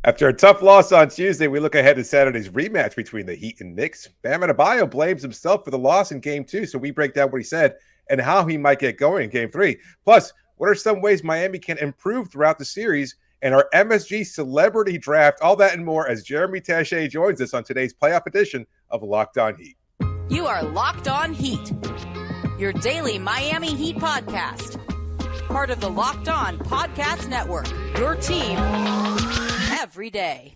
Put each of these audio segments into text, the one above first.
After a tough loss on Tuesday, we look ahead to Saturday's rematch between the Heat and Knicks. Bam Adebayo blames himself for the loss in Game 2, so we break down what he said and how he might get going in Game 3. Plus, what are some ways Miami can improve throughout the series and our MSG Celebrity Draft, all that and more as Jeremy Taché joins us on today's playoff edition of Locked On Heat. You are Locked On Heat, your daily Miami Heat podcast. Part of the Locked On Podcast Network, your team every day.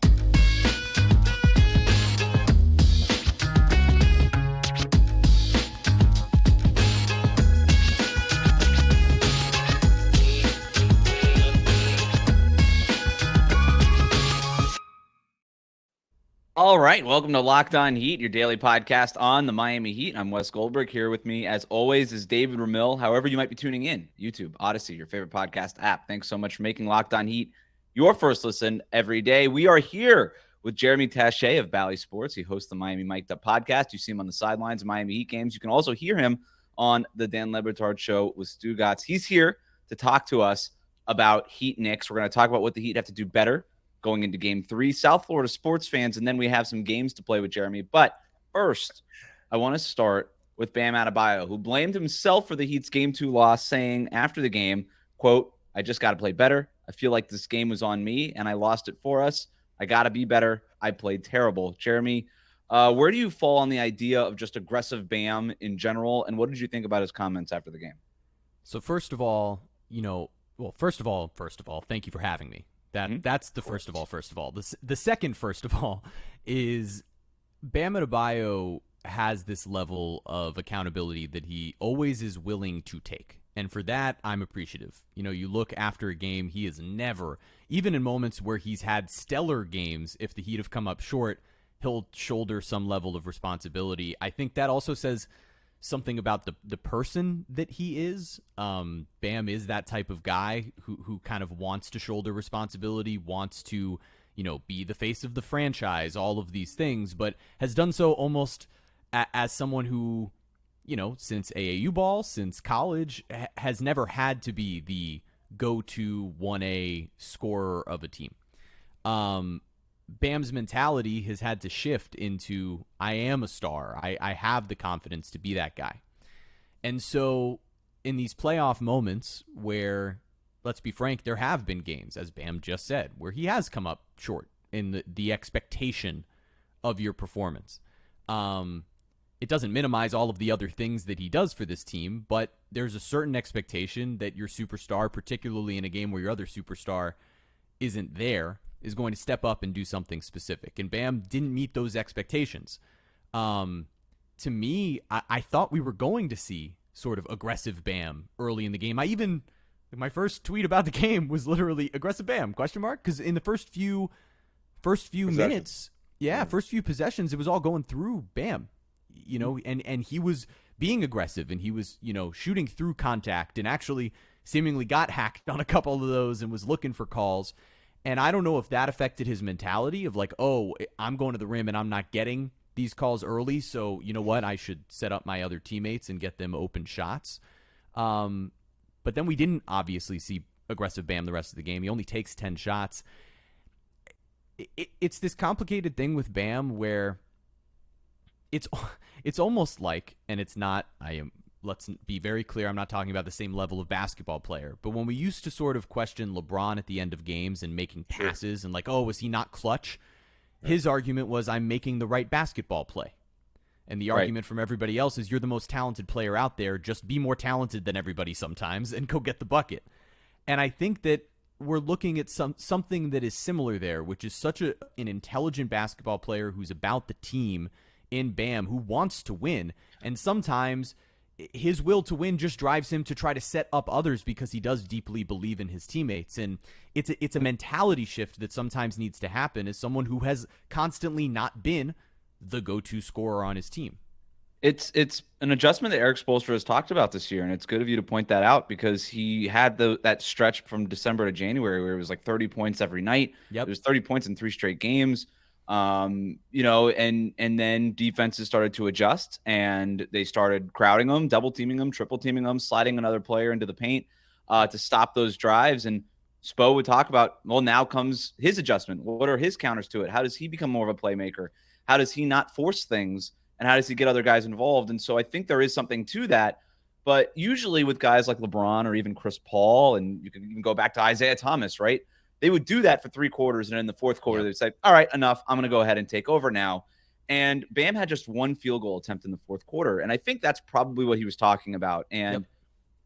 All right, welcome to Locked On Heat, your daily podcast on the Miami Heat. I'm Wes Goldberg. Here with me, as always, is David Ramil. However you might be tuning in, YouTube, Odyssey, your favorite podcast app. Thanks so much for making Locked On Heat your first listen every day. We are here with Jeremy Taché of Bally Sports. He hosts the Miami Mic'd Up podcast. You see him on the sidelines of Miami Heat games. You can also hear him on the Dan Le Batard Show with Stu Gatz. He's here to talk to us about Heat Knicks. We're going to talk about what the Heat have to do better going into Game 3, South Florida sports fans, and then we have some games to play with Jeremy. But first, I want to start with Bam Adebayo, who blamed himself for the Heat's Game 2 loss, saying after the game, quote, "I just got to play better. I feel like this game was on me, and I lost it for us. I got to be better. I played terrible." Jeremy, where do you fall on the idea of just aggressive Bam in general, and what did you think about his comments after the game? So first of all, first of all, thank you for having me. That's the first of all. The second, first of all, is Bam Adebayo has this level of accountability that he always is willing to take. And for that, I'm appreciative. You look after a game, he is never, even in moments where he's had stellar games, if the Heat have come up short, he'll shoulder some level of responsibility. I think that also says something about the person that he is. Bam is that type of guy who kind of wants to shoulder responsibility, wants to, be the face of the franchise, all of these things, but has done so almost as someone who, since AAU ball, since college, has never had to be the go-to 1A scorer of a team. Bam's mentality has had to shift into, I am a star. I have the confidence to be that guy. And so in these playoff moments where, let's be frank, there have been games, as Bam just said, where he has come up short in the expectation of your performance. It doesn't minimize all of the other things that he does for this team, but there's a certain expectation that your superstar, particularly in a game where your other superstar isn't there, is going to step up and do something specific. And Bam didn't meet those expectations. To me, I thought we were going to see sort of aggressive Bam early in the game. My first tweet about the game was literally aggressive Bam, ? Because in the first few minutes, first few possessions, it was all going through Bam, and he was being aggressive and he was, shooting through contact and actually seemingly got hacked on a couple of those and was looking for calls. And I don't know if that affected his mentality of like, oh, I'm going to the rim and I'm not getting these calls early, so you know what? I should set up my other teammates and get them open shots. But then we didn't obviously see aggressive Bam the rest of the game. He only takes 10 shots. It's this complicated thing with Bam where it's almost like, and it's not, let's be very clear, I'm not talking about the same level of basketball player. But when we used to sort of question LeBron at the end of games and making passes and like, oh, was he not clutch? His argument was, I'm making the right basketball play. And the argument from everybody else is, you're the most talented player out there. Just be more talented than everybody sometimes and go get the bucket. And I think that we're looking at something that is similar there, which is such an intelligent basketball player who's about the team in Bam, who wants to win. And sometimes his will to win just drives him to try to set up others because he does deeply believe in his teammates. And it's a mentality shift that sometimes needs to happen as someone who has constantly not been the go-to scorer on his team. It's an adjustment that Eric Spoelstra has talked about this year, and it's good of you to point that out because he had that stretch from December to January where it was like 30 points every night. Yep. It was 30 points in 3 straight games. And then defenses started to adjust and they started crowding them, double teaming them, triple teaming them, sliding another player into the paint to stop those drives. And Spo would talk about, well, now comes his adjustment. What are his counters to it? How does he become more of a playmaker? How does he not force things? And how does he get other guys involved? And so I think there is something to that. But usually with guys like LeBron or even Chris Paul, and you can even go back to Isaiah Thomas, right? They would do that for 3 quarters, and in the 4th quarter, they'd say, all right, enough. I'm going to go ahead and take over now. And Bam had just 1 field goal attempt in the 4th quarter. And I think that's probably what he was talking about. And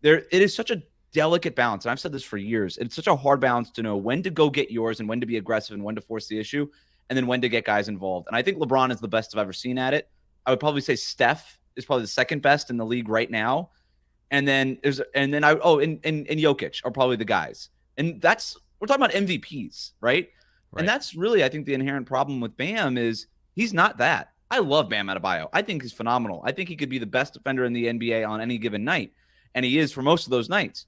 it is such a delicate balance. And I've said this for years. It's such a hard balance to know when to go get yours and when to be aggressive and when to force the issue and then when to get guys involved. And I think LeBron is the best I've ever seen at it. I would probably say Steph is probably the 2nd best in the league right now. And then Jokic are probably the guys. And we're talking about MVPs, right? And that's really, I think, the inherent problem with Bam is he's not that. I love Bam Adebayo. I think he's phenomenal. I think he could be the best defender in the NBA on any given night. And he is for most of those nights.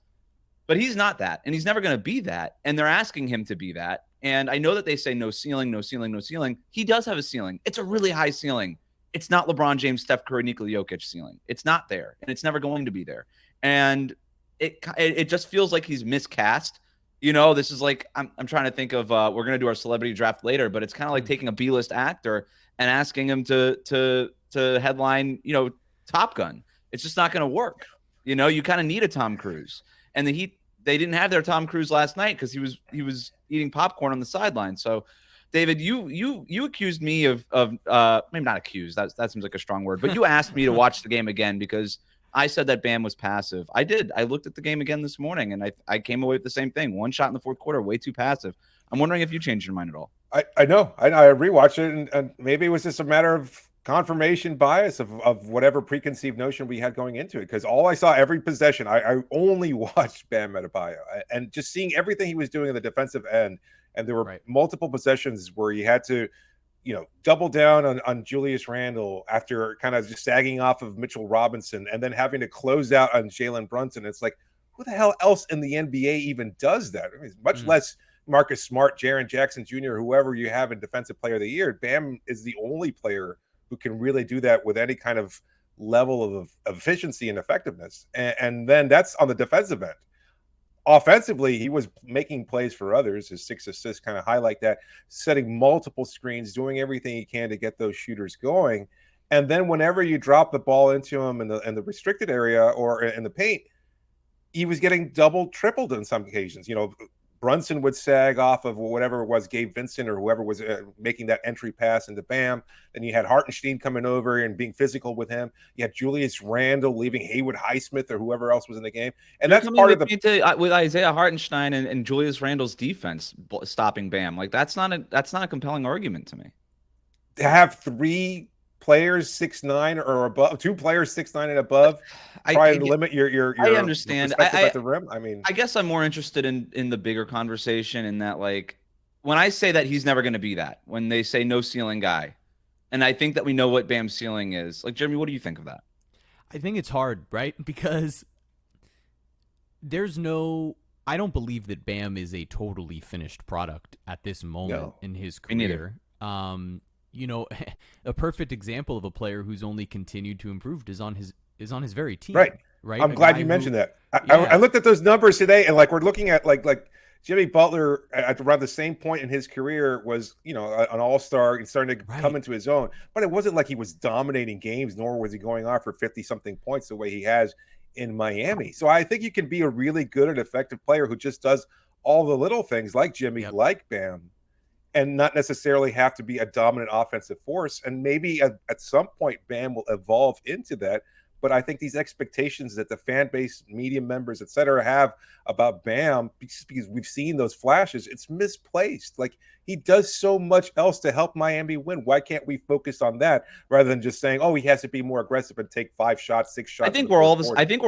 But he's not that. And he's never going to be that. And they're asking him to be that. And I know that they say no ceiling, no ceiling, no ceiling. He does have a ceiling. It's a really high ceiling. It's not LeBron James, Steph Curry, Nikola Jokic ceiling. It's not there, and it's never going to be there. And it just feels like he's miscast. You know, this is like I'm trying to think of we're gonna do our celebrity draft later, but it's kind of like taking a B-list actor and asking him to headline, you know, Top Gun. It's just not gonna work. You know, you kind of need a Tom Cruise, and they didn't have their Tom Cruise last night because he was eating popcorn on the sideline. So. David, you accused me of maybe not accused. That seems like a strong word, but you asked me to watch the game again because I said that Bam was passive. I did. I looked at the game again this morning, and I came away with the same thing. 1 shot in the 4th quarter, way too passive. I'm wondering if you changed your mind at all. I know. I rewatched it, and maybe it was just a matter of confirmation bias of whatever preconceived notion we had going into it. Because all I saw every possession, I only watched Bam Adebayo, and just seeing everything he was doing in the defensive end. And there were multiple possessions where he had to, you know, double down on Julius Randle after kind of just sagging off of Mitchell Robinson and then having to close out on Jalen Brunson. It's like, who the hell else in the NBA even does that? I mean, much less Marcus Smart, Jaren Jackson Jr., whoever you have in Defensive Player of the Year. Bam is the only player who can really do that with any kind of level of efficiency and effectiveness. And then that's on the defensive end. Offensively, he was making plays for others. His 6 assists kind of highlight that, setting multiple screens, doing everything he can to get those shooters going. And then whenever you drop the ball into him in the restricted area or in the paint, he was getting double, tripled on some occasions. You know, Brunson would sag off of whatever it was, Gabe Vincent or whoever was making that entry pass into Bam. Then you had Hartenstein coming over and being physical with him. You had Julius Randle leaving Haywood Highsmith or whoever else was in the game. And that's part of with Isaiah Hartenstein and Julius Randle's defense stopping Bam. Like that's not a compelling argument to me. To have 3 players 6'9" or above, 2 players 6'9" and above, try to limit your I understand. At the rim. I mean, I guess I'm more interested in the bigger conversation in that, like, when I say that he's never going to be that, when they say no ceiling guy, and I think that we know what Bam's ceiling is. Like, Jeremy, what do you think of that? I think it's hard, right? Because I don't believe that Bam is a totally finished product at this moment in his career. You know, a perfect example of a player who's only continued to improve is on his very team. Right. I'm glad you mentioned that. I looked at those numbers today, and like we're looking at like Jimmy Butler at around the same point in his career was, you know, an all-star and starting to come into his own. But it wasn't like he was dominating games, nor was he going off for 50-something points the way he has in Miami. So I think you can be a really good and effective player who just does all the little things like Jimmy, like Bam, and not necessarily have to be a dominant offensive force. And maybe at some point Bam will evolve into that. But I think these expectations that the fan base, media members, et cetera, have about Bam, because we've seen those flashes, it's misplaced. Like, he does so much else to help Miami win. Why can't we focus on that rather than just saying, oh, he has to be more aggressive and take 5 shots, 6 shots? I think we're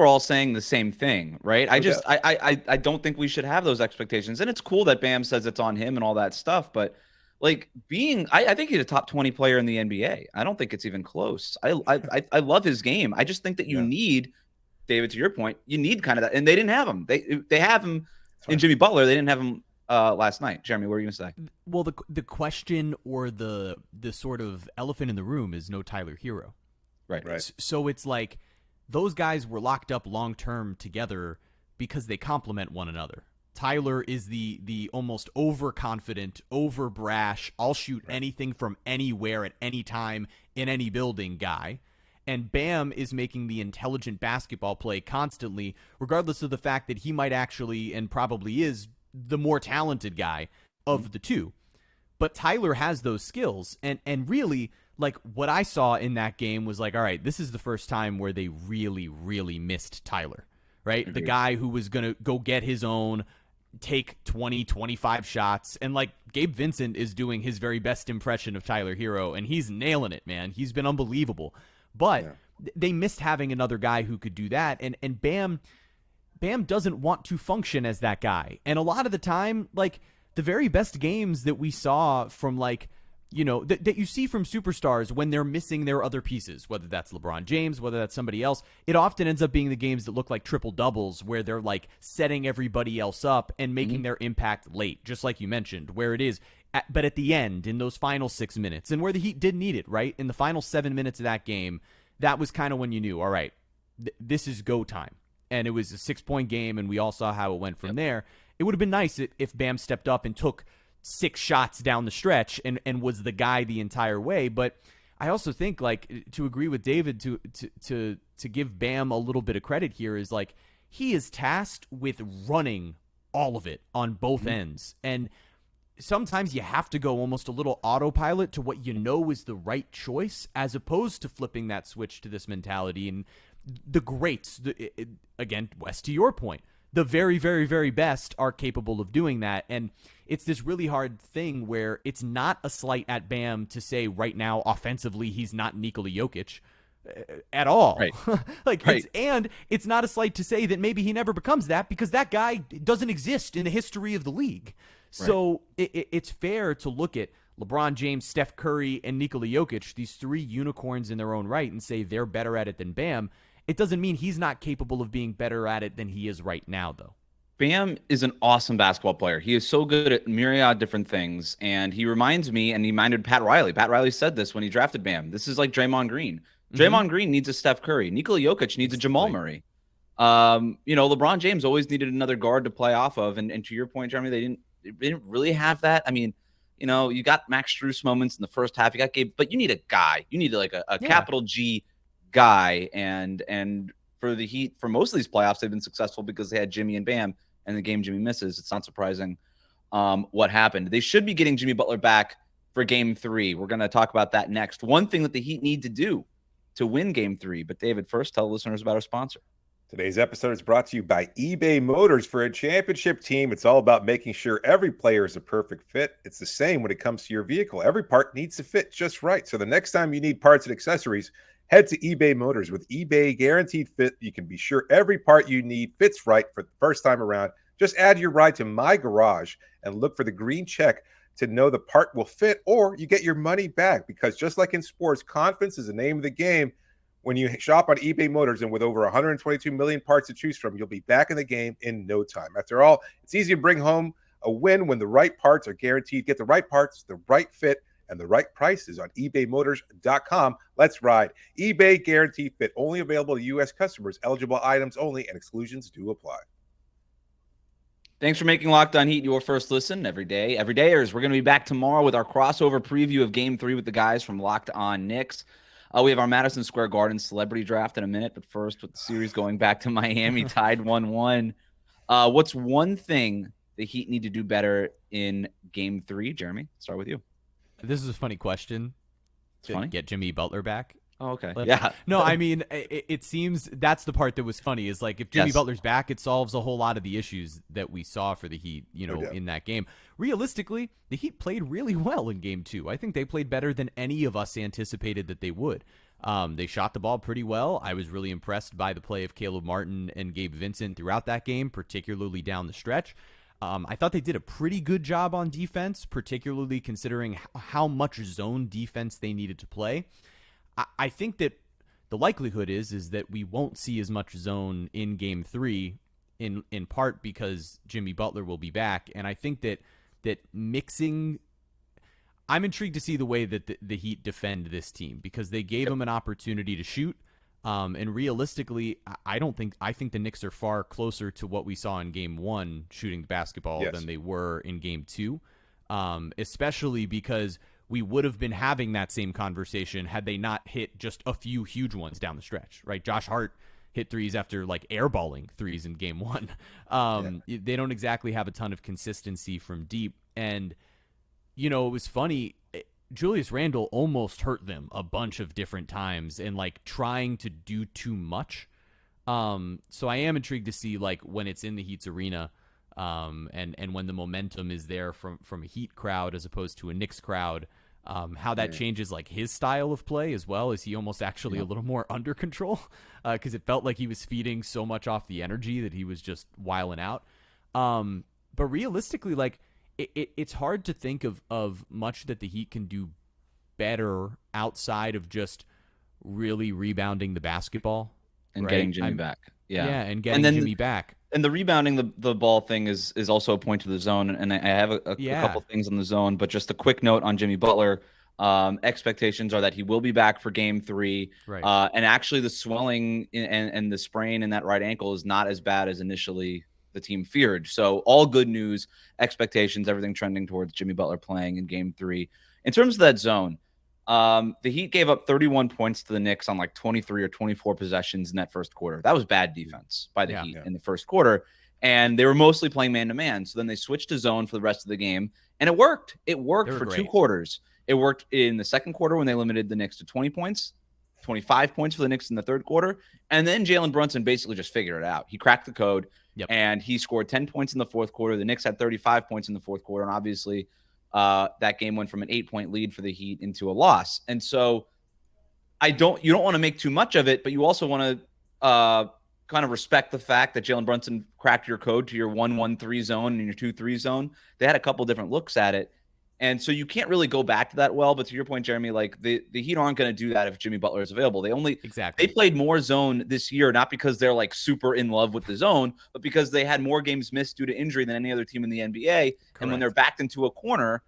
all saying the same thing, right? I don't think we should have those expectations. And it's cool that Bam says it's on him and all that stuff, but like I think he's a top 20 player in the NBA. I don't think it's even close. I love his game. I just think that you need, David, to your point, you need kind of that. And they didn't have him. They have him in Jimmy Butler. They didn't have him last night. Jeremy, what were you going to say? Well, the question or the sort of elephant in the room is no Tyler Herro. Right. So it's like those guys were locked up long term together because they complement one another. Tyler is the almost overconfident, over brash, I'll shoot anything from anywhere at any time in any building guy. And Bam is making the intelligent basketball play constantly, regardless of the fact that he might actually, and probably is, the more talented guy of the two. But Tyler has those skills. And really, like, what I saw in that game was like, all right, this is the first time where they really, really missed Tyler, right? Agreed. The guy who was going to go get his own, take 20, 25 shots. And, like, Gabe Vincent is doing his very best impression of Tyler Herro, and he's nailing it, man. He's been unbelievable. But they missed having another guy who could do that. And Bam doesn't want to function as that guy. And a lot of the time, like, the very best games that we saw from, like, you know, that you see from superstars when they're missing their other pieces, whether that's LeBron James, whether that's somebody else, it often ends up being the games that look like triple doubles where they're, like, setting everybody else up and making their impact late, just like you mentioned, where it is. But at the end, in those final 6 minutes, and where the Heat did need it, right? In the final 7 minutes of that game, that was kind of when you knew, all right, this is go time. And it was a 6-point game, and we all saw how it went from there. It would have been nice if Bam stepped up and took 6 shots down the stretch and was the guy the entire way. But I also think, like, to agree with David, to give Bam a little bit of credit here is, like, he is tasked with running all of it on both ends. And sometimes you have to go almost a little autopilot to what you know is the right choice, as opposed to flipping that switch to this mentality. And the greats, again, Wes, to your point, the very, very, very best are capable of doing that. And it's this really hard thing where it's not a slight at Bam to say right now offensively he's not Nikola Jokic at all. Right. Like, right. It's not a slight to say that maybe he never becomes that, because that guy doesn't exist in the history of the league. So it's fair to look at LeBron James, Steph Curry, and Nikola Jokic, these 3 unicorns in their own right, and say they're better at it than Bam. It doesn't mean he's not capable of being better at it than he is right now, though. Bam is an awesome basketball player. He is so good at myriad different things, and he reminds me, and he reminded Pat Riley. Pat Riley said this when he drafted Bam. This is like Draymond Green. Draymond Green needs a Steph Curry. Nikola Jokic needs a Jamal Murray. You know, LeBron James always needed another guard to play off of, and to your point, Jeremy, they didn't really have that. I mean, you know, you got Max Strus moments in the first half. You got Gabe, but you need a guy. You need like a capital G guy. And for the Heat, for most of these playoffs, they've been successful because they had Jimmy and Bam. And the game Jimmy misses, it's not surprising what happened. They should be getting Jimmy Butler back for Game 3. We're going to talk about that next. One thing that the Heat need to do to win Game 3. But David, first, tell listeners about our sponsor. Today's episode is brought to you by eBay Motors. For a championship team, it's all about making sure every player is a perfect fit. It's the same when it comes to your vehicle. Every part needs to fit just right. So the next time you need parts and accessories, head to eBay Motors. With eBay Guaranteed Fit, you can be sure every part you need fits right for the first time around. Just add your ride to My Garage and look for the green check to know the part will fit, or you get your money back. Because just like in sports, confidence is the name of the game. When you shop on eBay Motors, and with over 122 million parts to choose from, you'll be back in the game in no time. After all, it's easy to bring home a win when the right parts are guaranteed. Get the right parts, the right fit, and the right prices on ebaymotors.com. Let's ride. eBay Guaranteed Fit, only available to U.S. customers. Eligible items only, and exclusions do apply. Thanks for making Locked On Heat your first listen every day. Everydayers, we're going to be back tomorrow with our crossover preview of Game 3 with the guys from Locked On Knicks. We have our Madison Square Garden Celebrity Draft in a minute, but first, with the series going back to Miami, tied 1-1. What's one thing the Heat need to do better in Game 3? Jeremy, start with you. This is a funny question. It's funny? Get Jimmy Butler back. Oh, okay. Yeah. No, I mean, it seems that's the part that was funny, is like if Jimmy Butler's back, it solves a whole lot of the issues that we saw for the Heat, in that game. Realistically, the Heat played really well in Game 2. I think they played better than any of us anticipated that they would. They shot the ball pretty well. I was really impressed by the play of Caleb Martin and Gabe Vincent throughout that game, particularly down the stretch. I thought they did a pretty good job on defense, particularly considering how much zone defense they needed to play. I think that the likelihood is that we won't see as much zone in Game 3, in part because Jimmy Butler will be back. And I think that mixing – I'm intrigued to see the way that the Heat defend this team, because they gave them an opportunity to shoot. And realistically, I think the Knicks are far closer to what we saw in Game 1 shooting the basketball than they were in Game 2, especially because we would have been having that same conversation had they not hit just a few huge ones down the stretch, right? Josh Hart hit threes after like airballing threes in Game 1. They don't exactly have a ton of consistency from deep. And, it was funny. Julius Randle almost hurt them a bunch of different times and like trying to do too much. So I am intrigued to see like when it's in the Heat's arena, and when the momentum is there from a Heat crowd as opposed to a Knicks crowd, how that changes like his style of play as well. Is he almost actually a little more under control? Because it felt like he was feeding so much off the energy that he was just wiling out. But realistically, like it's hard to think of much that the Heat can do better outside of just really rebounding the basketball and getting Jimmy back. Yeah, and getting Jimmy back. And the rebounding the ball thing is also a point to the zone. And I have a couple things on the zone, but just a quick note on Jimmy Butler. Expectations are that he will be back for Game 3. Right. And actually the swelling and the sprain in that right ankle is not as bad as initially the team feared. So all good news, expectations, everything trending towards Jimmy Butler playing in Game 3. In terms of that zone, the Heat gave up 31 points to the Knicks on like 23 or 24 possessions in that first quarter. That was bad defense by the Heat in the first quarter. And they were mostly playing man-to-man. So then they switched to zone for the rest of the game. And it worked. It worked for 2 quarters. It worked in the second quarter when they limited the Knicks to 20 points, 25 points for the Knicks in the third quarter. And then Jalen Brunson basically just figured it out. He cracked the code, and he scored 10 points in the fourth quarter. The Knicks had 35 points in the fourth quarter. And obviously that game went from an 8-point lead for the Heat into a loss. And so you don't want to make too much of it, but you also want to kind of respect the fact that Jalen Brunson cracked your code to your 1-1-3 zone and your 2-3 zone. They had a couple different looks at it. And so you can't really go back to that well. But to your point, Jeremy, like the Heat aren't going to do that if Jimmy Butler is available. They played more zone this year, not because they're like super in love with the zone, but because they had more games missed due to injury than any other team in the NBA. Correct. And when they're backed into a corner,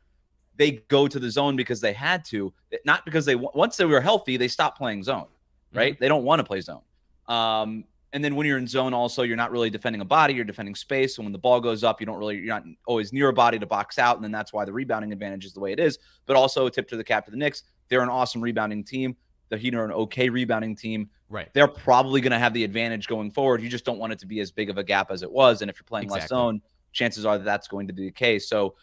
they go to the zone because they had to, not because once they were healthy, they stopped playing zone, right? Mm-hmm. They don't want to play zone. And then when you're in zone, also, you're not really defending a body, you're defending space. So when the ball goes up, you're not always near a body to box out. And then that's why the rebounding advantage is the way it is. But also a tip to the cap to the Knicks. They're an awesome rebounding team. The Heat are an okay rebounding team. Right. They're probably going to have the advantage going forward. You just don't want it to be as big of a gap as it was. And if you're playing less zone, chances are that that's going to be the case. So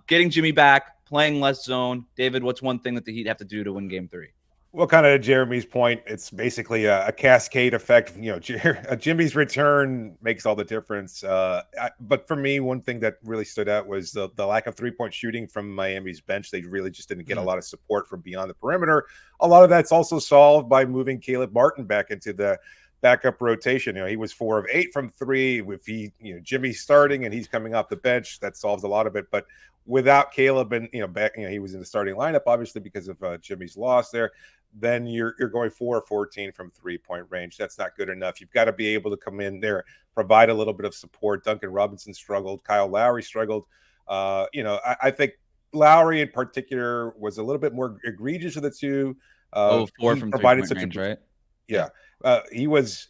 getting Jimmy back, playing less zone. David, what's one thing that the Heat have to do to win Game 3? Well, kind of Jeremy's point, it's basically a cascade effect. Jimmy's return makes all the difference. But for me, one thing that really stood out was the lack of three-point shooting from Miami's bench. They really just didn't get a lot of support from beyond the perimeter. A lot of that's also solved by moving Caleb Martin back into the backup rotation. He was 4 of 8 from 3. With Jimmy's starting and he's coming off the bench, that solves a lot of it. But without Caleb and back, he was in the starting lineup obviously because of Jimmy's loss there. Then you're going 4 of 14 from 3-point range. That's not good enough. You've got to be able to come in there, provide a little bit of support. Duncan Robinson struggled. Kyle Lowry struggled. I think Lowry in particular was a little bit more egregious of the two. 4 from 3-point range, right? Yeah. He was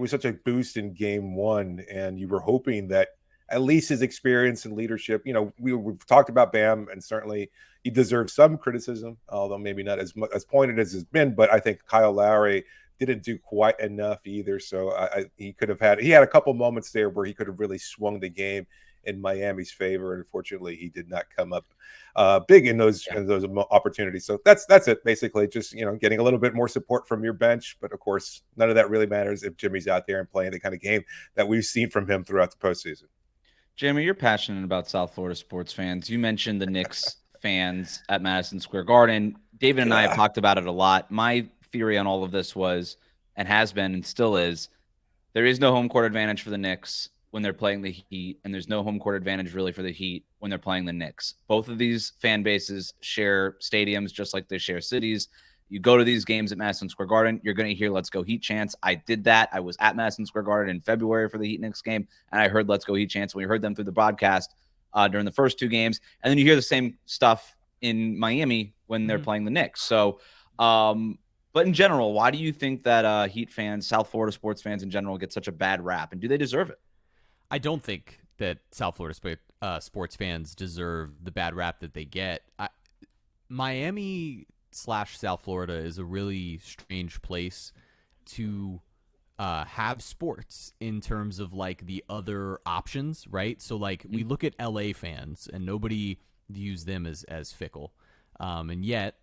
such a boost in Game 1, and you were hoping that at least his experience and leadership, we've talked about Bam, and certainly he deserves some criticism, although maybe not as pointed as it's been. But I think Kyle Lowry didn't do quite enough either. So he had a couple moments there where he could have really swung the game in Miami's favor. And unfortunately, he did not come up big in those opportunities. So that's it, basically. Just getting a little bit more support from your bench. But of course, none of that really matters if Jimmy's out there and playing the kind of game that we've seen from him throughout the postseason. Jeremy, you're passionate about South Florida sports fans. You mentioned the Knicks fans at Madison Square Garden. David and I have talked about it a lot. My theory on all of this was, and has been and still is, there is no home court advantage for the Knicks when they're playing the Heat, and there's no home court advantage really for the Heat when they're playing the Knicks. Both of these fan bases share stadiums just like they share cities. You go to these games at Madison Square Garden, you're going to hear Let's Go Heat chants. I did that. I was at Madison Square Garden in February for the Heat Knicks game, and I heard Let's Go Heat chants. We heard them through the broadcast during the first 2 games. And then you hear the same stuff in Miami when they're playing the Knicks. So But in general, why do you think that Heat fans, South Florida sports fans in general, get such a bad rap, and do they deserve it? I don't think that South Florida sports fans deserve the bad rap that they get. Miami / South Florida is a really strange place to have sports in terms of like the other options, right? So like we look at LA fans and nobody views them as fickle. And yet,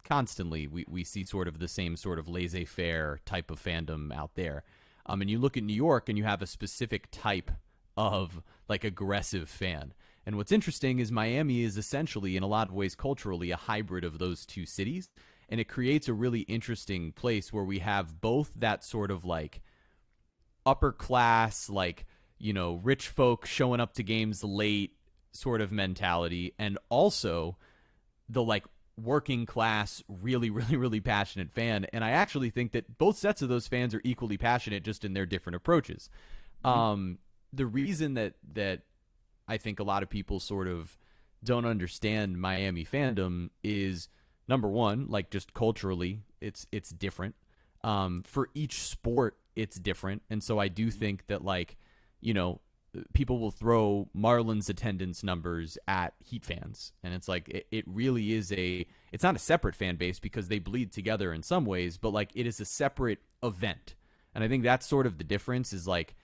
constantly we see sort of the same sort of laissez-faire type of fandom out there. And you look at New York and you have a specific type of like aggressive fan. And what's interesting is Miami is essentially, in a lot of ways, culturally a hybrid of those two cities. And it creates a really interesting place where we have both that sort of like upper class, like, rich folk showing up to games late sort of mentality, and also the like working class, really, really, really passionate fan. And I actually think that both sets of those fans are equally passionate, just in their different approaches. The reason that I think a lot of people sort of don't understand Miami fandom is, number one, like just culturally, it's different. For each sport, it's different. And so I do think that like, people will throw Marlins attendance numbers at Heat fans. And it's like, it really is it's not a separate fan base because they bleed together in some ways, but like it is a separate event. And I think that's sort of the difference, is like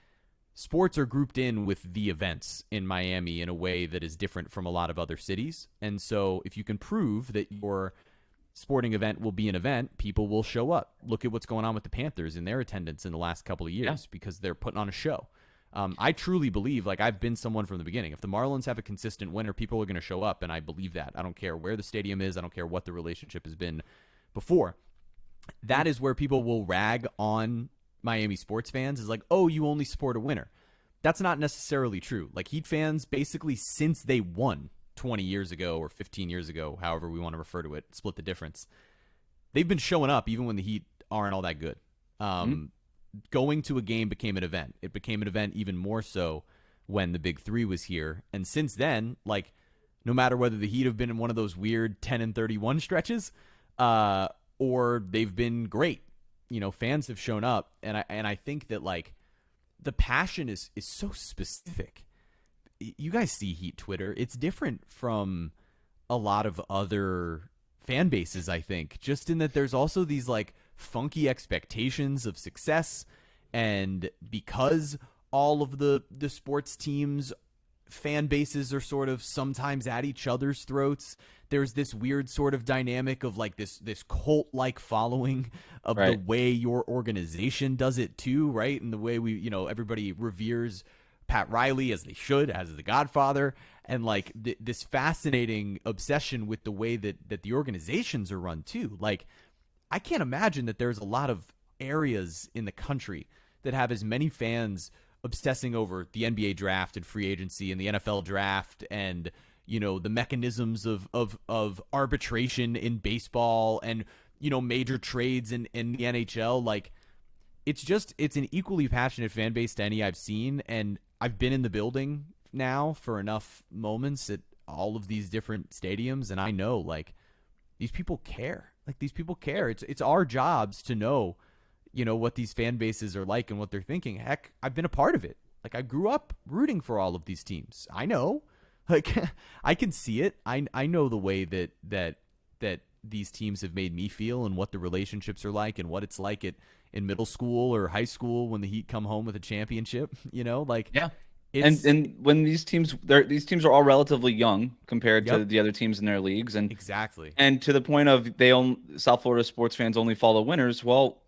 sports are grouped in with the events in Miami in a way that is different from a lot of other cities. And so if you can prove that your sporting event will be an event, people will show up. Look at what's going on with the Panthers and their attendance in the last couple of years, because they're putting on a show. I truly believe, like I've been someone from the beginning, if the Marlins have a consistent winner, people are going to show up, and I believe that. I don't care where the stadium is. I don't care what the relationship has been before. That is where people will rag on Miami sports fans, is like, oh, you only support a winner. That's not necessarily true. Like Heat fans, basically since they won 20 years ago or 15 years ago, however we want to refer to it, split the difference, they've been showing up even when the Heat aren't all that good. Going to a game became an event. It became an event even more so when the Big Three was here. And since then, like, no matter whether the Heat have been in one of those weird 10-31 stretches, or they've been great, fans have shown up. And I think that like the passion is so specific. You guys see Heat Twitter. It's different from a lot of other fan bases, I think, just in that there's also these like funky expectations of success. And because all of the sports teams' fan bases are sort of sometimes at each other's throats, there's this weird sort of dynamic of like this cult-like following of the way your organization does it too, right? And the way we, everybody reveres Pat Riley, as they should, as the Godfather, and like this fascinating obsession with the way that the organizations are run too. Like, I can't imagine that there's a lot of areas in the country that have as many fans obsessing over the NBA draft and free agency and the NFL draft and, the mechanisms of arbitration in baseball and, major trades in the NHL. Like, it's an equally passionate fan base to any I've seen. And I've been in the building now for enough moments at all of these different stadiums, and I know like these people care. Like, these people care. It's our jobs to know, what these fan bases are like and what they're thinking. Heck, I've been a part of it. Like, I grew up rooting for all of these teams. I know. Like, I can see it. I know the way that these teams have made me feel and what the relationships are like and what it's like in middle school or high school when the Heat come home with a championship, like, yeah. And when these teams are all relatively young compared to the other teams in their leagues, and exactly, and to the point of South Florida sports fans only follow winners. Well,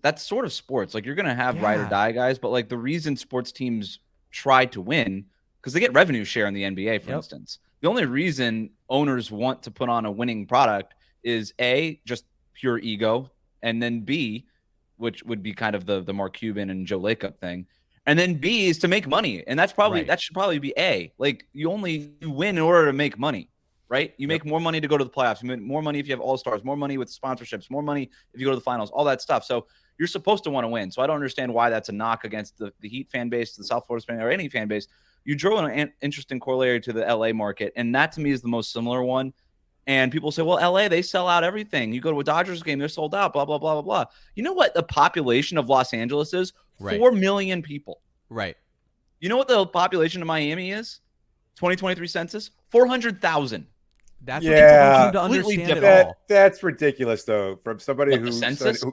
that's sort of sports. Like, you're gonna have ride or die guys, but like the reason sports teams try to win, because they get revenue share in the NBA, for instance. The only reason owners want to put on a winning product is A, just pure ego, and then B, which would be kind of the Mark Cuban and Joe Lacob thing. And then B is to make money. And that should probably be A. Like, you win in order to make money, right? You make more money to go to the playoffs. You make more money if you have all-stars, more money with sponsorships, more money if you go to the finals, all that stuff. So you're supposed to want to win. So I don't understand why that's a knock against the Heat fan base, the South Florida fan, or any fan base. You drew an interesting corollary to the LA market. And that to me is the most similar one. And people say, well, LA, they sell out everything. You go to a Dodgers game, they're sold out, blah, blah, blah, blah, blah. You know what the population of Los Angeles is? Right. 4 million people. Right. You know what the population of Miami is? 2023 census? 400,000. That's what people don't seem to understand at all. That's ridiculous, though, from somebody What, who the census?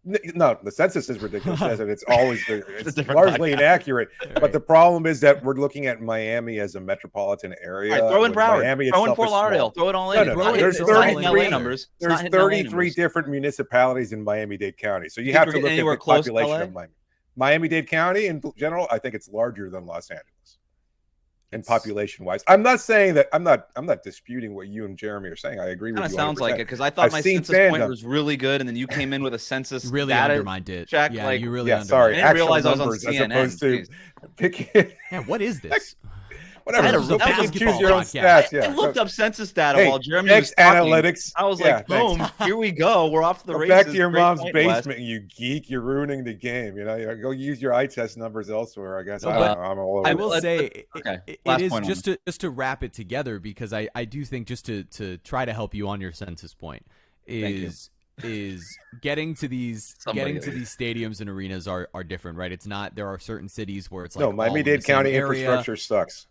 No, the census is ridiculous, and it's always it's largely podcast. inaccurate. Right. But the problem is that we're looking at Miami as a metropolitan area. All right, throw in Broward, Miami throw in itself Fort is small. Lauderdale, throw it all in. No, It's not hitting LA numbers. It's There's not hitting LA 33 numbers. different municipalities in Miami-Dade County, so you Think have we're to look getting at anywhere the close to population LA? of Miami. Miami-Dade County in general, I think it's larger than Los Angeles. And population-wise, I'm not saying that I'm not disputing what you and Jeremy are saying. I agree with you. Kind of sounds 100%. like it because I thought I've my seen census point fandom. was really good, and then you came in with a census Really data undermined it. check. Yeah, Like, you really Yeah, undermined sorry. I it. didn't Actual realize I was on numbers as CNN. opposed to Jeez. picking. Yeah, what is this? Whatever. I had a So real pick and basketball choose your own podcast. stats. Yeah. I looked up census data Hey, while Jeremy thanks, was talking. analytics. I was Yeah, like, boom, thanks. here we go. We're off to the Go races. back to your Great mom's point, basement, Wes. you geek. You're ruining the game. You know, go use your eye test numbers elsewhere. I guess. No, I but don't know. I'm all over I it. will say okay. it Last is point on just to wrap it together because I do think just to try to help you on your census point is getting to these stadiums and arenas are different, right? It's not there are certain cities where it's like No, Miami-Dade County infrastructure sucks.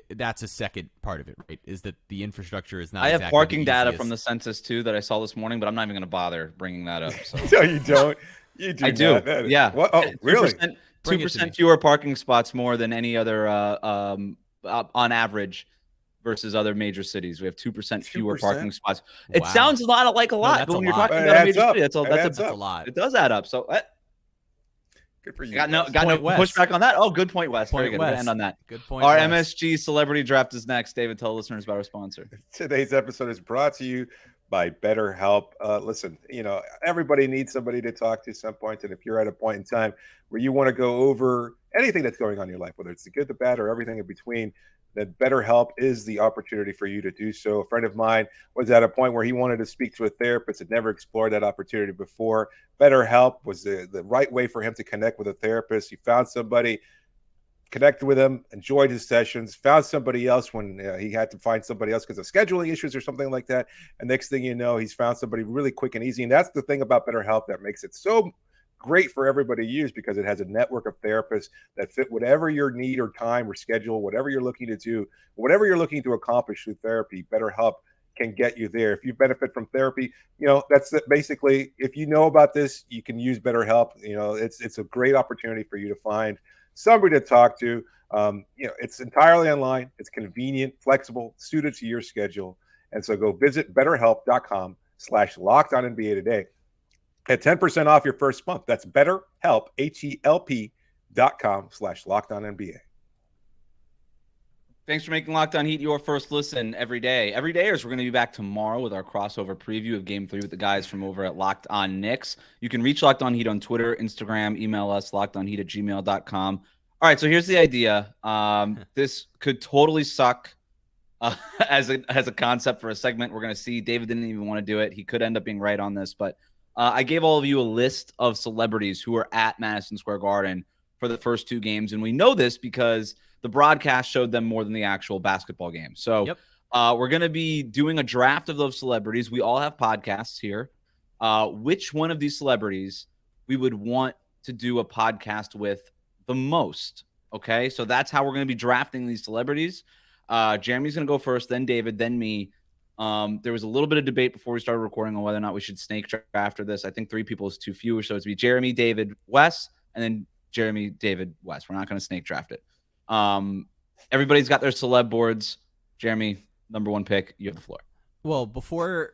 That's a second part of it, right? Is that the infrastructure is not. I have exactly parking the data easiest. from the census too that I saw this morning, but I'm not even going to bother bringing that up. So. No, you don't. You do. I do. Not. Yeah. What? Oh, really? 2% fewer parking spots more than any other on average versus other major cities. We have 2% fewer 2%? parking spots. It Wow. sounds a lot like a lot, that's but a when you're lot. talking But it about a adds major up. city, that's It a a lot. It does add up. So Good for you. got no guys. Wes. pushback on that. Oh, good point, Wes. Very Point good. Wes. We'll end on that. Good point. Our Wes. MSG Celebrity Draft is next. David, tell listeners about our sponsor. Today's episode is brought to you by BetterHelp. Listen, everybody needs somebody to talk to at some point, and if you're at a point in time where you want to go over anything that's going on in your life, whether it's the good, the bad, or everything in between, then BetterHelp is the opportunity for you to do so. A friend of mine was at a point where he wanted to speak to a therapist, had never explored that opportunity before. BetterHelp was the right way for him to connect with a therapist. He found somebody, connected with him, enjoyed his sessions, found somebody else when he had to find somebody else because of scheduling issues or something like that. And next thing you know, he's found somebody really quick and easy. And that's the thing about BetterHelp that makes it so great for everybody to use, because it has a network of therapists that fit whatever your need or time or schedule, whatever you're looking to do, whatever you're looking to accomplish through therapy. BetterHelp can get you there. If you benefit from therapy, that's basically, if you know about this, you can use BetterHelp. It's a great opportunity for you to find somebody to talk to. It's entirely online. It's convenient, flexible, suited to your schedule. And so go visit betterhelp.com/LockedOnNBA today. At 10% off your first month. That's BetterHelp, HELP.com/LockedOnNBA. Thanks for making Locked On Heat your first listen every day. Every dayers, we're going to be back tomorrow with our crossover preview of Game 3 with the guys from over at Locked On Knicks. You can reach Locked On Heat on Twitter, Instagram, email us, lockedonheat@gmail.com. All right, so here's the idea. This could totally suck as a concept for a segment. We're going to see. David didn't even want to do it. He could end up being right on this, but I gave all of you a list of celebrities who were at Madison Square Garden for the first two games, and we know this because the broadcast showed them more than the actual basketball game. So Yep. We're going to be doing a draft of those celebrities. We all have podcasts here. Which one of these celebrities we would want to do a podcast with the most? Okay, so that's how we're going to be drafting these celebrities. Jeremy's going to go first, then David, then me. There was a little bit of debate before we started recording on whether or not we should snake draft after this. I think 3 people is too few, so it's be Jeremy, David, Wes, and then Jeremy, David, Wes. We're not going to snake draft it. Everybody's got their celeb boards. Jeremy, number 1 pick. You have the floor. Well, before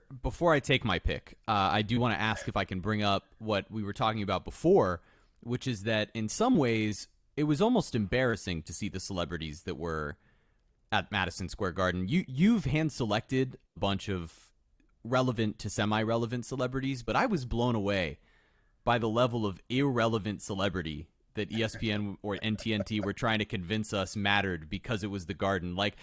I take my pick, I do want to ask if I can bring up what we were talking about before, which is that in some ways it was almost embarrassing to see the celebrities that were at Madison Square Garden. You've hand-selected a bunch of relevant to semi-relevant celebrities, but I was blown away by the level of irrelevant celebrity that ESPN or NTNT were trying to convince us mattered because it was the Garden. Like,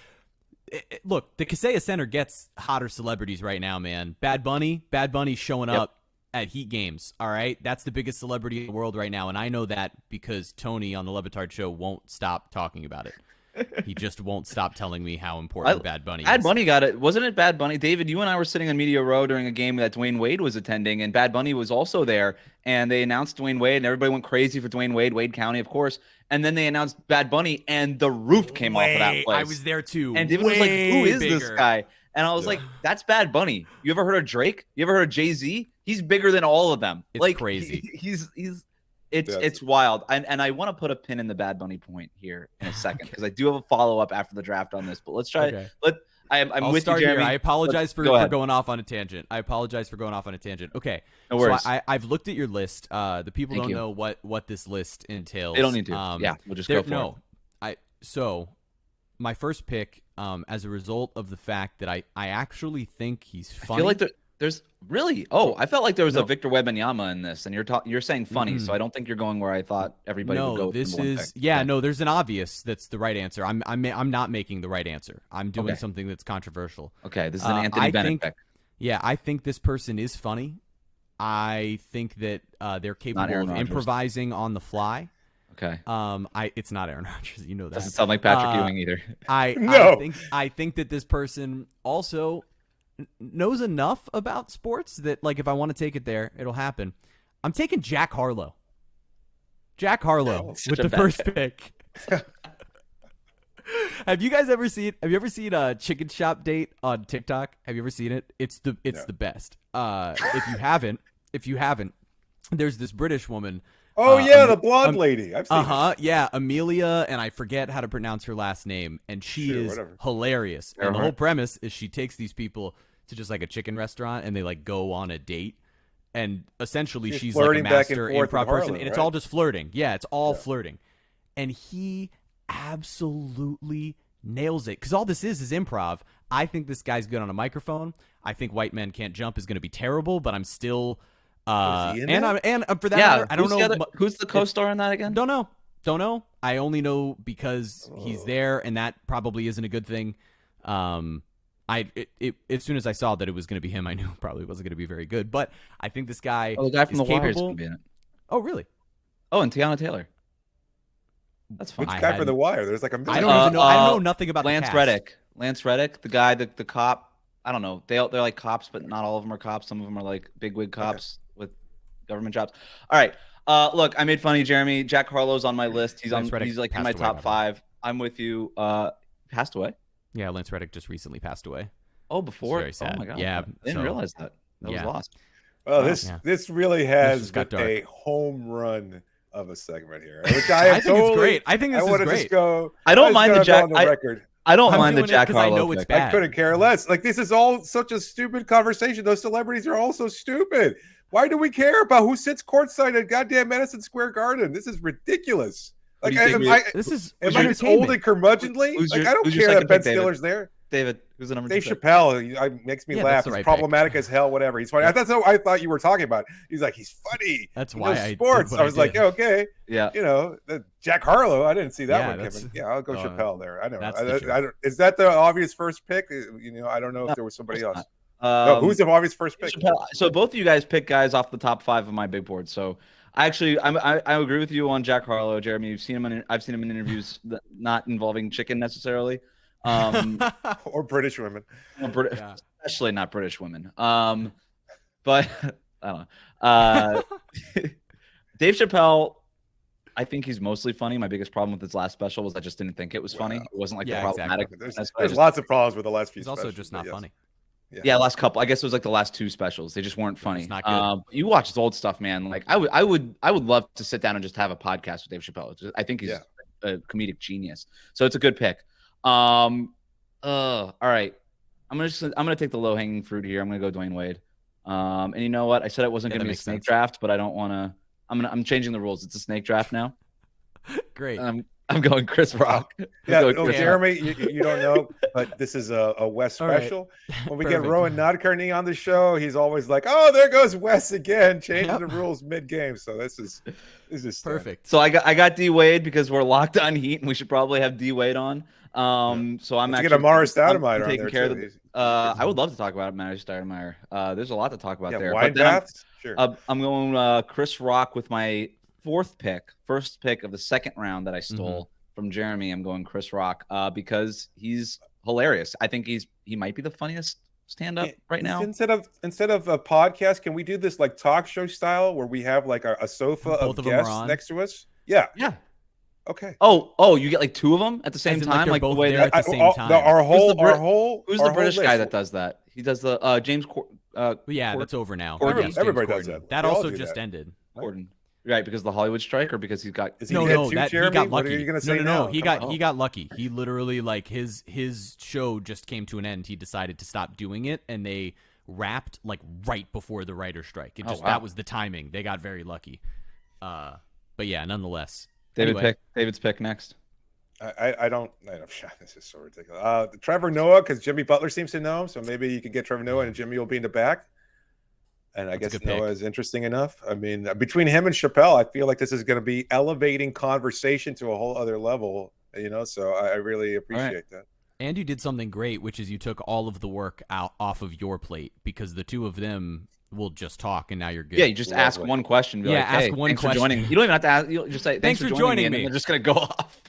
look, the Kaseya Center gets hotter celebrities right now, man. Bad Bunny's showing up at Heat games, all right? That's the biggest celebrity in the world right now, and I know that because Tony on the Le Batard Show won't stop talking about it. He just won't stop telling me how important Bad Bunny is. Bad Bunny got it. Wasn't it Bad Bunny? David, you and I were sitting on Media Row during a game that Dwayne Wade was attending, and Bad Bunny was also there. And they announced Dwayne Wade, and everybody went crazy for Dwayne Wade, Wade County, of course. And then they announced Bad Bunny, and the roof came off of that place. I was there too. And David was like, who is this guy? And I was like, that's Bad Bunny. You ever heard of Drake? You ever heard of Jay-Z? He's bigger than all of them. It's like crazy. It's wild. And I want to put a pin in the Bad Bunny point here in a second because I do have a follow-up after the draft on this. But let's try. Okay. I'm with you, Jeremy. I apologize for going off on a tangent. Okay. No worries. So I've looked at your list. The people don't know what this list entails. They don't need to. We'll just go for it. So my first pick, as a result of the fact that I actually think he's funny. I feel like there's really. Oh, I felt like there was a Victor Wembanyama in this, and you're saying funny, so I don't think you're going where I thought everybody would go. This is no. There's an obvious that's the right answer. I'm not making the right answer. I'm doing something that's controversial. Okay, this is an Anthony Bennett pick. Yeah, I think this person is funny. I think that they're capable of improvising on the fly. Okay. It's not Aaron Rodgers. You know that. Doesn't sound like Patrick Ewing either. I think that this person also knows enough about sports that, like, if I want to take it there, it'll happen. I'm taking Jack Harlow. With the first pick. Have you ever seen a Chicken Shop Date on TikTok? Have you ever seen it? It's the best. If you haven't, there's this British woman. Oh the blonde lady. I've seen it. Yeah, Amelia, and I forget how to pronounce her last name, and she is hilarious. And the whole premise is she takes these people to just like a chicken restaurant, and they like go on a date, and essentially she's like a master improv person, and it's all just flirting. Yeah, it's all flirting, and he absolutely nails it because all this is improv. I think this guy's good on a microphone. I think White Men Can't Jump is going to be terrible, but I'm still. For that matter, I don't know who's the co-star in that again. Don't know. I only know because he's there, and that probably isn't a good thing. As soon as I saw that it was going to be him, I knew it probably wasn't going to be very good. But I think this guy. Oh, the guy from The Wire is capable. going to be in it. Oh, really? Oh, and Tiana Taylor. That's fine. Which guy from The Wire? There's like a million. I don't even know. I don't know nothing about Lance the cast. Lance Reddick, the guy, the cop. I don't know. They're like cops, but not all of them are cops. Some of them are like bigwig cops with government jobs. All right. Look, I made fun of you, Jeremy. Jack Harlow's on my list. He's like in my top 5. I'm with you. Passed away? Yeah, Lance Reddick just recently passed away. Oh, before? Very sad. Oh my god. Yeah, I didn't realize that. That was lost. Well, this really has been a home run of a segment here, which I think it's great. I think this is great. Just go. I don't mind the Jack. I don't I'm mind the Jack Harlow. I know it's bad. I couldn't care less. Like, this is all such a stupid conversation. Those celebrities are all so stupid. Why do we care about who sits courtside at goddamn Madison Square Garden? This is ridiculous. Like, am I just old and curmudgeonly? I don't care that Ben Stiller's there. David, who's the number 2? Dave Chappelle makes me laugh. He's problematic as hell. Whatever. He's funny. That's what I thought you were talking about. He's like, he's funny. That's why sports. I was like, okay, yeah. Jack Harlow. I didn't see that one coming. Yeah, I'll go Chappelle there. I don't know. Is that the obvious first pick? I don't know if there was somebody else. No, who's the obvious first pick? So both of you guys pick guys off the top 5 of my big board. So I agree with you on Jack Harlow, Jeremy. I've seen him in interviews not involving chicken necessarily. Or British women, especially not British women. But I don't know. Dave Chappelle, I think he's mostly funny. My biggest problem with his last special was I just didn't think it was funny. It wasn't like the problematic. Exactly. There's lots of problems with the last few. He's also just not funny. Yeah, last couple. I guess it was like the last 2 specials. They just weren't funny. It's not good. You watch his old stuff, man. Like I would love to sit down and just have a podcast with Dave Chappelle. I think he's a comedic genius. So it's a good pick. All right. I'm gonna take the low hanging fruit here. I'm gonna go Dwayne Wade. And you know what? I said it wasn't gonna be a snake draft, but I don't want to. I'm changing the rules. It's a snake draft now. Great. I'm going Chris Rock. Jeremy, you don't know, but this is a Wes special. Right. When we get Rowan Nadkarni on the show, he's always like, "Oh, there goes Wes again, changing the rules mid-game." So this is perfect. So I got D Wade because we're locked on Heat, and we should probably have D Wade on. So I'm actually get Amara Stoudemire on taking care of the. I would love to talk about Amara Stoudemire. There's a lot to talk about there. Wine baths? Sure. I'm going Chris Rock with my first pick of the second round that I stole from Jeremy, I'm going Chris Rock because he's hilarious. I think he might be the funniest stand-up right now. Instead of a podcast, can we do this like talk show style where we have like a sofa of guests next to us? Yeah. Okay. Oh, you get like two of them at the same time, like the way that at the same time. Who's the British guy that does that? He does the James. That's over now. Everybody does that. That also just ended. Corden. Right, because of the Hollywood strike, or because he's got. He got lucky. What are you gonna say now? He got lucky. He literally like his show just came to an end. He decided to stop doing it, and they wrapped like right before the writer's strike. That was the timing. They got very lucky. But yeah, nonetheless. David's pick next. I don't. This is so ridiculous. Trevor Noah, because Jimmy Butler seems to know him, so maybe you could get Trevor Noah and Jimmy will be in the back. And I guess Noah is interesting enough. I mean, between him and Chappelle, I feel like this is going to be elevating conversation to a whole other level. So I really appreciate that. And you did something great, which is you took all of the work off of your plate because the two of them will just talk, and now you're good. Yeah, you just ask one question. Be ask one thanks question. For joining. You don't even have to ask. You just say, thanks for joining me. And they're just going to go off.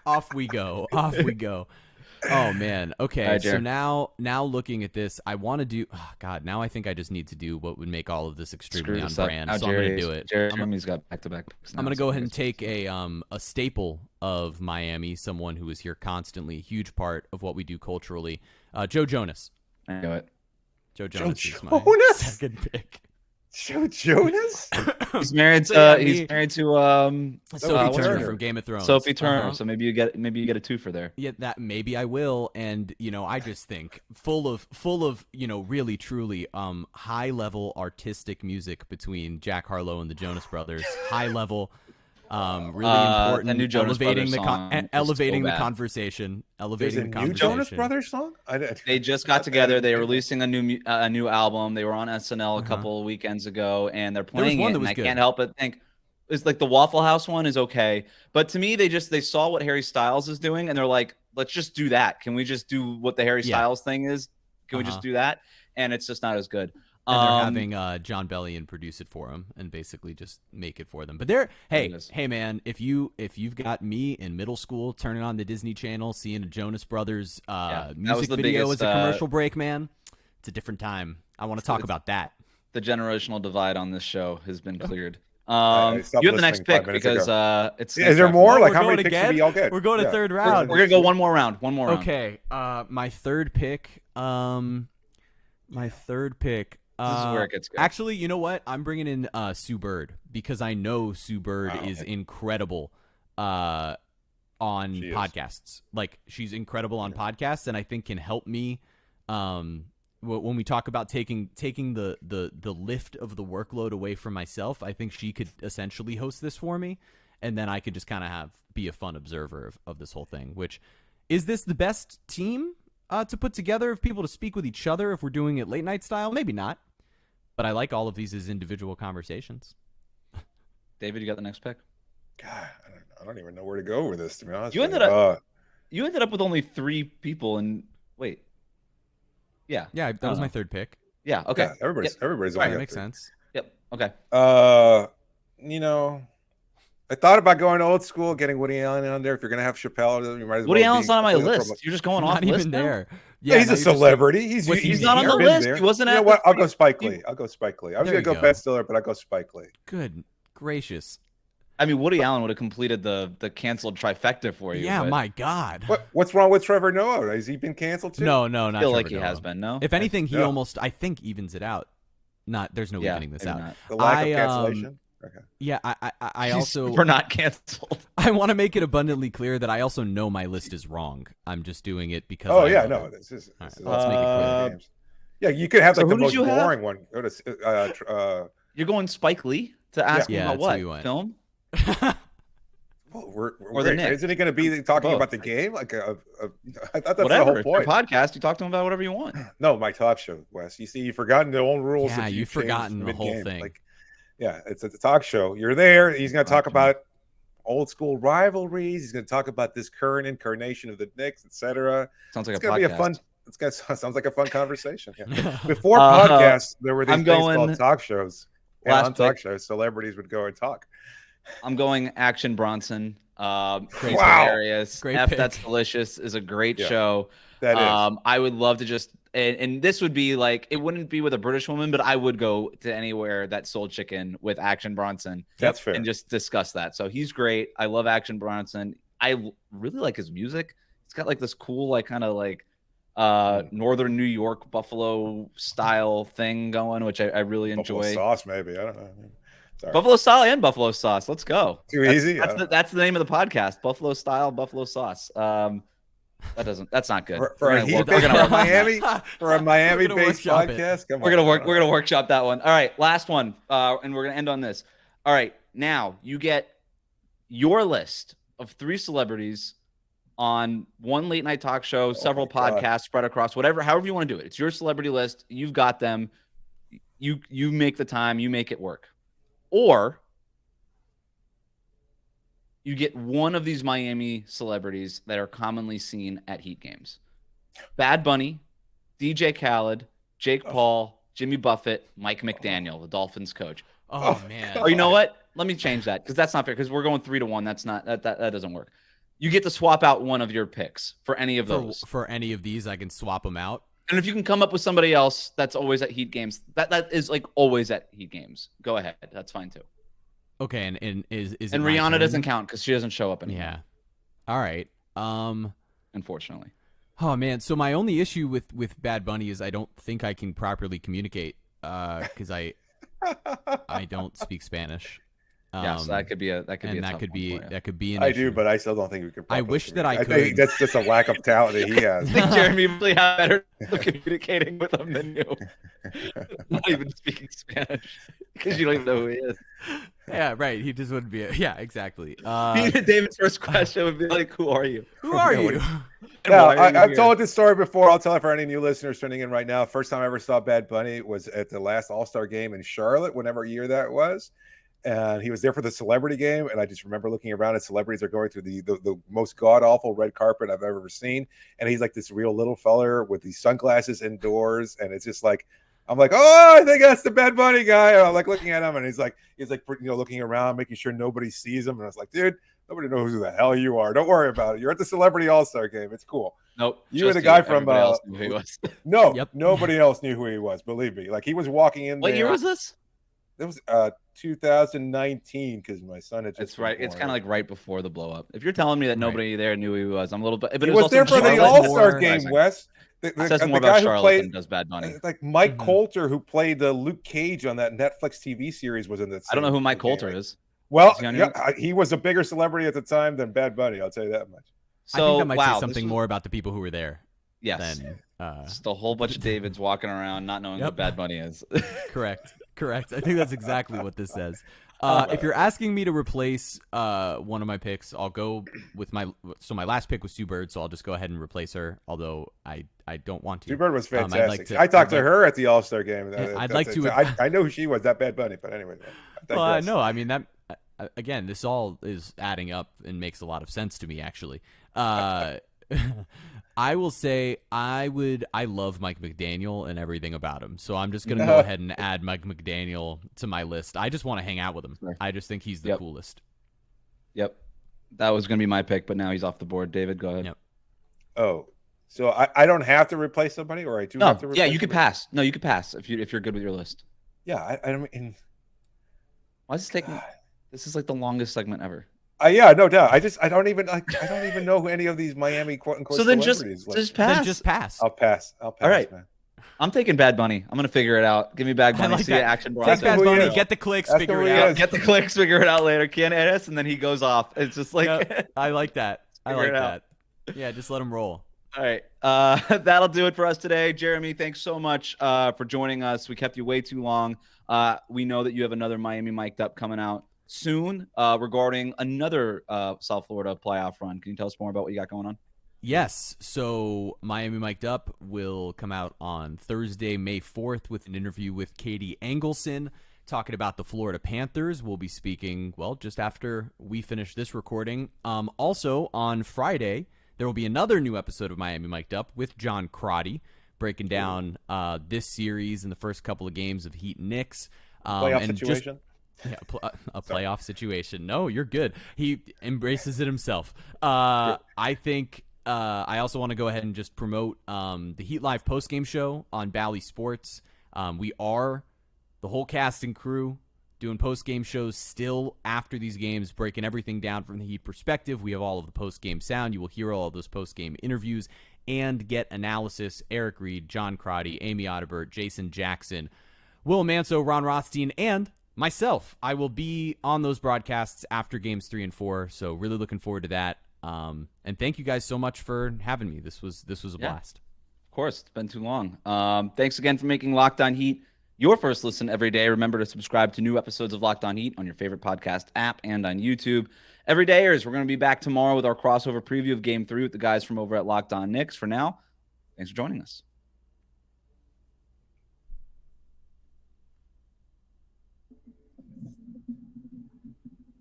Off we go. Oh, man. Okay, right, so now looking at this, I want to do now I think I just need to do what would make all of this extremely on brand, so I'm going to do it. Jeremy's got back-to-back picks now, I'm going to go ahead and take a staple of Miami, someone who is here constantly, a huge part of what we do culturally, Joe Jonas. I know it. Joe Jonas is my second pick. Joe Jonas? He's married to Sophie Turner from Game of Thrones. Sophie Turner. So maybe you get a twofer there. Yeah, that maybe I will. And I just think full of really truly high level artistic music between Jack Harlow and the Jonas Brothers. High level. Really important. The new Jonas elevating the conversation. There's a new Jonas Brothers song? They just got together. They were releasing a new album. They were on SNL a couple of weekends ago, and they're playing it. And I can't help but think it's like the Waffle House one is okay, but to me they saw what Harry Styles is doing, and they're like, let's just do that. Can we just do what the Harry Styles thing is? Can we just do that? And it's just not as good. And they're having John Bellion produce it for them and basically just make it for them. But hey man, if you've got me in middle school turning on the Disney Channel, seeing a Jonas Brothers music video as a commercial break, man, it's a different time. I want to talk about that. The generational divide on this show has been cleared. You have the next pick because it's. Is there more? Like how many picks should we all get? We're going to third round. We're gonna go one more round. Okay. My third pick. This is where it gets good. Actually, you know what? I'm bringing in Sue Bird because I know Sue Bird is incredible on podcasts. Like she's incredible on podcasts, and I think can help me when we talk about taking the lift of the workload away from myself. I think she could essentially host this for me, and then I could just kind of be a fun observer of this whole thing. Which is this the best team to put together of people to speak with each other if we're doing it late night style? Maybe not. But I like all of these as individual conversations. David, you got the next pick? God, I don't even know where to go with this, to be honest. You ended up with only 3 people, and wait. Yeah, that was my third pick. Yeah, okay. Yeah, everybody's right. That makes sense. Yep. Okay. I thought about going old school, getting Woody Allen on there. If you're gonna have Chappelle, you might as well. Woody Allen's not on my list. You're just going off list even there. Yeah, he's a celebrity. He's not on the list. He wasn't. You know what? I'll go Spike Lee. I was gonna go Ben Stiller, but I'll go Spike Lee. Good gracious. I mean, Woody Allen would have completed the canceled trifecta for you. Yeah, my God. What's wrong with Trevor Noah? Has he been canceled too? No, not I feel Trevor like he Noah. has been. No. If anything, he almost I think evens it out. There's no evening this out. Not. The lack of cancellation. Okay. Yeah, I also we're not canceled. I want to make it abundantly clear that I also know my list is wrong. I'm just doing it because. This is let's make it clear. Yeah, you could have like the most boring one. Go to. You're going Spike Lee to ask him about what film? Well, or the Knicks. Isn't he going to be talking about the game? Like I thought that's whatever. the whole point. Your podcast, you talk to him about whatever you want. No, my talk show, Wes. You see, you've forgotten the old rules. Yeah, you've forgotten the whole thing. Yeah, it's a talk show. You're there. He's going to talk about old school rivalries. He's going to talk about this current incarnation of the Knicks, etc. Sounds like it's going to be a fun. Sounds like a fun conversation. Yeah. Before podcasts, there were these things called talk shows. And on talk shows, celebrities would go and talk. I'm going Action Bronson. Great hilarious. Great F pick. That's Delicious is a great show. That is. I would love to just and this would be like, it wouldn't be with a British woman, but I would go to anywhere that sold chicken with Action Bronson. That's fair. And just discuss that. So he's great. I love Action Bronson. I really like his music. It's got like this cool, like kind of like northern New York Buffalo style thing going, which I really enjoy. Buffalo sauce, maybe. I don't know. Sorry. Buffalo style and buffalo sauce. Let's go. Easy. That's the name of the podcast. Buffalo style, buffalo sauce. That's not good. For a Miami, for a Miami-based podcast. Come on. We're gonna workshop that one. All right, last one, and we're gonna end on this. All right, now you get your list of 3 celebrities on one late night talk show, several podcasts spread across however you want to do it. It's your celebrity list. You've got them. You make the time. You make it work. Or you get one of these Miami celebrities that are commonly seen at Heat games. Bad Bunny, DJ Khaled, Jake Paul, Jimmy Buffett, Mike McDaniel, the Dolphins coach. Oh man. Or you know what? Let me change that, because that's not fair, because we're going 3-1. That's not that doesn't work. You get to swap out one of your picks for any of those. For any of these, I can swap them out. And if you can come up with somebody else that's always at Heat games, that is like always at Heat games, go ahead. That's fine too. Okay, and is it and my Rihanna turn? doesn't count because she doesn't show up anymore. Yeah. All right. Unfortunately. Oh man. So my only issue with Bad Bunny is I don't think I can properly communicate because I don't speak Spanish. So that could be an issue. I do, but I still don't think we could. I wish that I could. think that's just a lack of talent that he has. I think Jeremy really has better communicating with him than you. Not even speaking Spanish because you don't even know who he is. Yeah, right. He just wouldn't be. Yeah, exactly. David's first question would be like, "Who are you? Who are you?" Yeah, I've told this story before. I'll tell it for any new listeners tuning in right now. First time I ever saw Bad Bunny was at the last All-Star game in Charlotte, whatever year that was. And he was there for the celebrity game. And I just remember looking around and celebrities are going through the most god-awful red carpet I've ever seen. And he's like this real little feller with these sunglasses indoors. And it's just like, I'm like, oh, I think that's the Bad Bunny guy. And I'm like looking at him and he's like, looking around, making sure nobody sees him. And I was like, dude, nobody knows who the hell you are. Don't worry about it. You're at the celebrity All-Star game. It's cool. Nope. You were the guy from No, Yep. Nobody else knew who he was. Believe me. Like he was walking in. What year was this? It was 2019 because my son had just. It's right. It's kind of like right before the blow up. If you're telling me that nobody there knew who he was, I'm a little bit. But he was there for the All-Star game, Wes. It says more about Charlotte than does Bad Bunny. Like Mike Coulter, who played Luke Cage on that Netflix TV series, was in that. I don't know who Mike Coulter is. Well, he was a bigger celebrity at the time than Bad Bunny. I'll tell you that much. So, I think that might say something more about the people who were there. Yes. Just a whole bunch of Davids walking around not knowing who Bad Bunny is. Correct. I think that's exactly what this says. If you're asking me to replace one of my picks, I'll go with my last pick was Sue Bird, so I'll just go ahead and replace her, although I don't want to. Sue Bird was fantastic. I talked to her at the All-Star game. I'd like to. I know who she was, that Bad Bunny, but anyway. Well, I know. I mean, that again, this all is adding up and makes a lot of sense to me, actually. I will say I love Mike McDaniel and everything about him. So I'm just going to go ahead and add Mike McDaniel to my list. I just want to hang out with him. I just think he's the coolest. Yep. That was going to be my pick, but now he's off the board. David, go ahead. Yep. Oh, so I don't have to replace somebody, or I do have to replace you could pass. No, you could pass if you're good with your list. Yeah, I mean. Why is this taking? This is like the longest segment ever. Yeah, no doubt. I don't even know who any of these Miami quote unquote celebrities. So just pass. Then just pass. I'll pass. All right, man. I'm taking Bad Bunny. I'm gonna figure it out. Give me Bad Bunny. Like see it action. Take Bad Bunny. Get the clicks. Figure it out. Get the clicks. Figure it out later. Can't and then he goes off. It's just like I like that. I like that. Yeah, just let him roll. All right. That'll do it for us today. Jeremy, thanks so much for joining us. We kept you way too long. We know that you have another Miami Mic'd Up coming out soon regarding another South Florida playoff run. Can you tell us more about what you got going on? Yes. So Miami Mic'd Up will come out on Thursday, May 4th with an interview with Katie Engelson talking about the Florida Panthers. We'll be speaking, just after we finish this recording. Also on Friday, there will be another new episode of Miami Mic'd Up with John Crotty breaking down this series and the first couple of games of Heat and Knicks. Playoff situation? Yeah, a playoff situation. No, you're good. He embraces it himself. I think I also want to go ahead and just promote the Heat Live postgame show on Bally Sports. We are the whole cast and crew doing postgame shows still after these games, breaking everything down from the Heat perspective. We have all of the postgame sound. You will hear all of those postgame interviews and get analysis. Eric Reed, John Crotty, Amy Audibert, Jason Jackson, Will Manso, Ron Rothstein, and myself. I will be on those broadcasts after games 3 and 4, so really looking forward to that. And thank you guys so much for having me. This was a blast. Of course, it's been too long. Thanks again for making Locked On Heat your first listen every day. Remember to subscribe to new episodes of Locked On Heat on your favorite podcast app and on YouTube. Every dayers, we're going to be back tomorrow with our crossover preview of Game 3 with the guys from over at Locked On Knicks. For now, thanks for joining us.